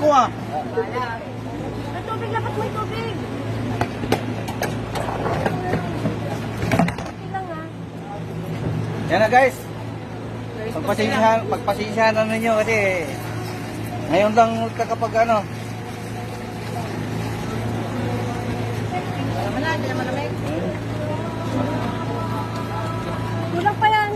ko ah. May tubig, dapat may tubig. Okay lang ah. Yan na guys. Pagpasensyahan na ninyo kasi ngayon lang kakapag ano. Wala, hindi naman namin. Kulang pa yan.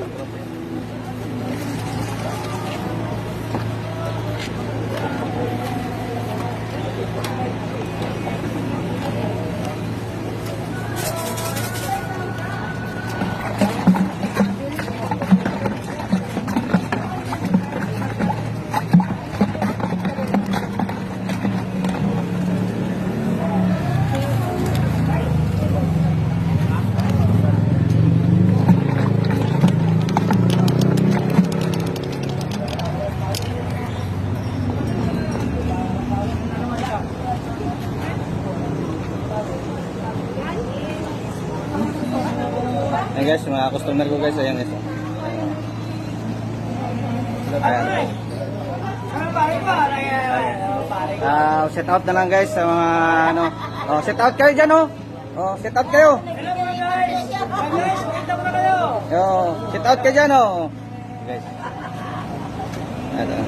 Ayan guys, mga customer ko guys, ayan guys. Ayan. Set out na lang guys sa mga ano. Oh, set out kayo diyan oh. Oh, set out kayo. Yo, set out kayo diyan oh. Guys. Ayan.